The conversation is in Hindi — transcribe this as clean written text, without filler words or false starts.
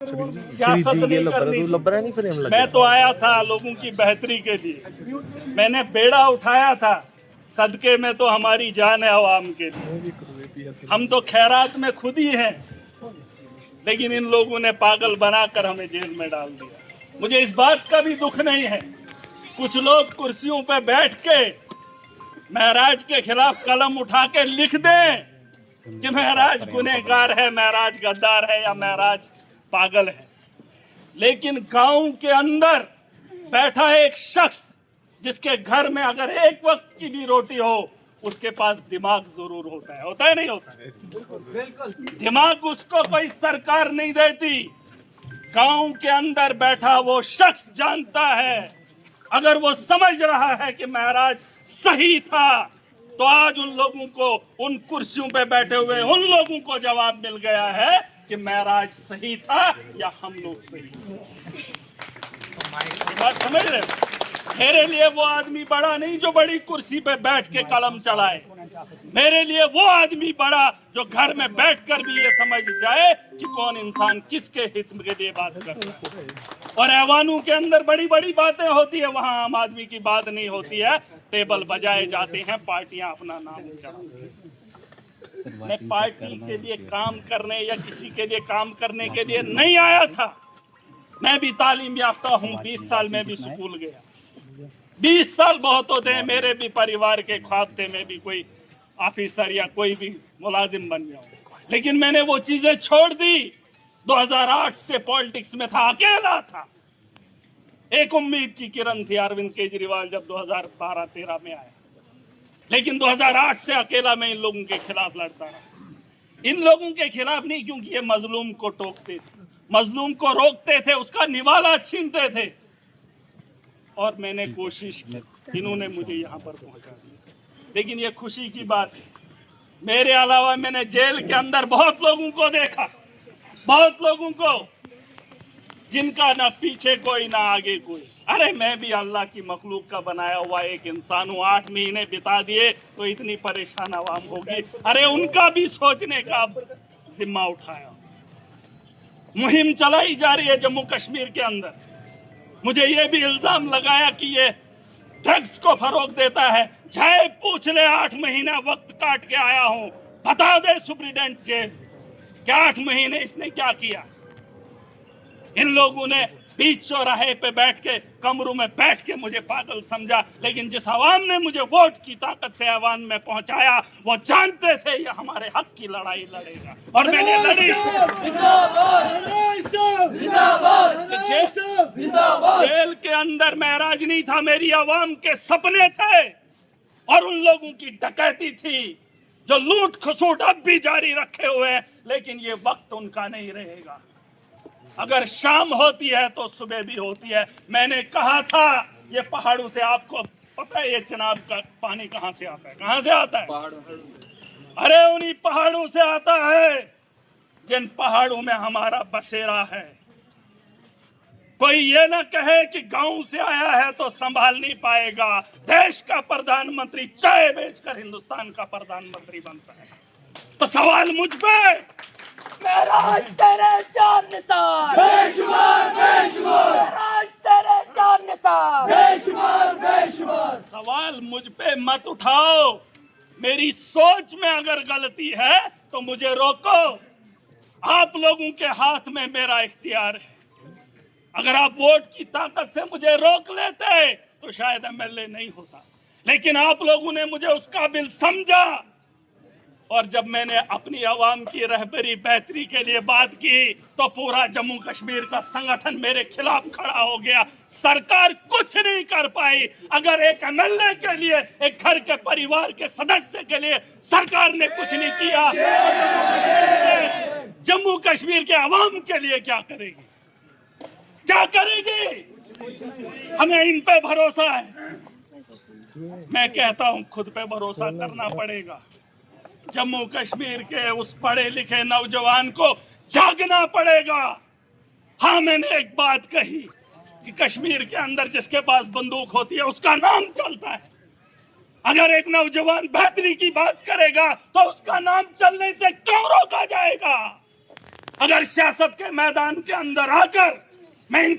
सियासत नहीं करनी। मैं तो आया था लोगों की बेहतरी के लिए, मैंने बेड़ा उठाया था, सदके में तो हमारी जान है अवाम के लिए। हम तो खैरात में खुद ही हैं, लेकिन इन लोगों ने पागल बनाकर हमें जेल में डाल दिया। मुझे इस बात का भी दुख नहीं है, कुछ लोग कुर्सियों पर बैठ के महराज के खिलाफ कलम उठा के लिख दें कि महराज गुनहगार है, महराज गद्दार है या महराज पागल है। लेकिन गांव के अंदर बैठा एक शख्स जिसके घर में अगर एक वक्त की भी रोटी हो, उसके पास दिमाग जरूर होता है नहीं होता है? बिल्कुल। दिमाग उसको कोई सरकार नहीं देती। गांव के अंदर बैठा वो शख्स जानता है, अगर वो समझ रहा है कि महराज सही था, तो आज उन लोगों को, उन कुर्सियों पे बैठे हुए उन लोगों को जवाब मिल गया है कि महराज सही था या हम लोग सही थे। बात समझ रहे? मेरे लिए वो आदमी बड़ा नहीं जो बड़ी कुर्सी पे बैठ के कलम चलाए, मेरे लिए वो आदमी बड़ा जो घर में बैठकर भी ये समझ जाए कि कौन इंसान किसके हित के लिए बात कर रहा है। और ऐवानों के अंदर बड़ी बड़ी बातें होती है, वहां आम आदमी की बात नहीं होती है। टेबल बजाए जाते हैं, पार्टियां अपना नाम चढ़ाती हैं। मैं पार्टी के लिए काम करने या किसी के लिए काम करने के लिए नहीं आया था। मैं भी तालीम याफ्ता हूँ, 20 साल में भी स्कूल गया। 20 साल बहुत होते हैं, मेरे भी परिवार के ख्वाब थे मैं भी कोई ऑफिसर या कोई भी मुलाजिम बन जाऊं, लेकिन मैंने वो चीजें छोड़ दी। 2008 से पॉलिटिक्स में था, अकेला था। एक उम्मीद की किरण थी, अरविंद केजरीवाल जब 2012-13 में आया, लेकिन 2008 से अकेला मैं इन लोगों के खिलाफ लड़ता रहा। इन लोगों के खिलाफ नहीं, क्योंकि ये मजलूम को टोकते थे, मजलूम को रोकते थे, उसका निवाला छीनते थे। और मैंने कोशिश की, इन्होंने मुझे यहाँ पर पहुंचा दिया। लेकिन ये खुशी की बात है, मेरे अलावा मैंने जेल के अंदर बहुत लोगों को देखा, बहुत लोगों को जिनका ना पीछे कोई ना आगे कोई। अरे मैं भी अल्लाह की मखलूक का बनाया हुआ एक इंसान हूँ, 8 महीने बिता दिए तो इतनी परेशान आवाम होगी। अरे उनका भी सोचने का जिम्मा उठाया। मुहिम चलाई जा रही है जम्मू कश्मीर के अंदर। मुझे ये भी इल्जाम लगाया कि ये ड्रग्स को फरोग देता है। चाहे पूछ ले, 8 महीना वक्त काट के आया हूं, बता दे सुप्रीडेंट जेल क्या 8 महीने इसने क्या किया। इन लोगों ने बीच चौराहे पे बैठ के, कमरों में बैठ के मुझे पागल समझा, लेकिन जिस आवाम ने मुझे वोट की ताकत से आवाम में पहुंचाया, वो जानते थे ये हमारे हक की लड़ाई लड़ेगा, और मैंने लड़ी। जेल के अंदर महराज नहीं था, मेरी आवाम के सपने थे, और उन लोगों की डकैती थी जो लूट खसूट अब भी जारी रखे हुए हैं, लेकिन ये वक्त उनका नहीं रहेगा। अगर शाम होती है तो सुबह भी होती है। मैंने कहा था, ये पहाड़ों से, आपको पता है ये चिनाब का पानी कहां से आता है? कहां से आता है? अरे उन्हीं पहाड़ों से आता है जिन पहाड़ों में हमारा बसेरा है। कोई ये ना कहे कि गांव से आया है तो संभाल नहीं पाएगा। देश का प्रधानमंत्री चाय बेचकर हिंदुस्तान का प्रधानमंत्री बनता है। तो सवाल मुझ पे, महराज तेरे 4 निशान, बेशुमार बेशुमार, महराज तेरे 4 निशान, बेशुमार बेशुमार। सवाल मुझ पे मत उठाओ। मेरी सोच में अगर गलती है तो मुझे रोको। आप लोगों के हाथ में मेरा इख्तियार है। अगर आप वोट की ताकत से मुझे रोक लेते तो शायद एमएलए नहीं होता, लेकिन आप लोगों ने मुझे उस काबिल समझा। और जब मैंने अपनी आवाम की रहबरी बेहतरी के लिए बात की तो पूरा जम्मू कश्मीर का संगठन मेरे खिलाफ खड़ा हो गया। सरकार कुछ नहीं कर पाई। अगर एक एमएलए के लिए, एक घर के परिवार के सदस्य के लिए सरकार ने कुछ नहीं किया, जम्मू कश्मीर के आवाम के लिए क्या करेगी? क्या करेगी? हमें इन पे भरोसा है। मैं कहता हूं खुद पे भरोसा करना पड़ेगा। जम्मू कश्मीर के उस पढ़े लिखे नौजवान को जागना पड़ेगा। हाँ, मैंने एक बात कही कि कश्मीर के अंदर जिसके पास बंदूक होती है उसका नाम चलता है। अगर एक नौजवान बेहतरी की बात करेगा तो उसका नाम चलने से क्यों रोका जाएगा? अगर सियासत के मैदान के अंदर आकर मैं इन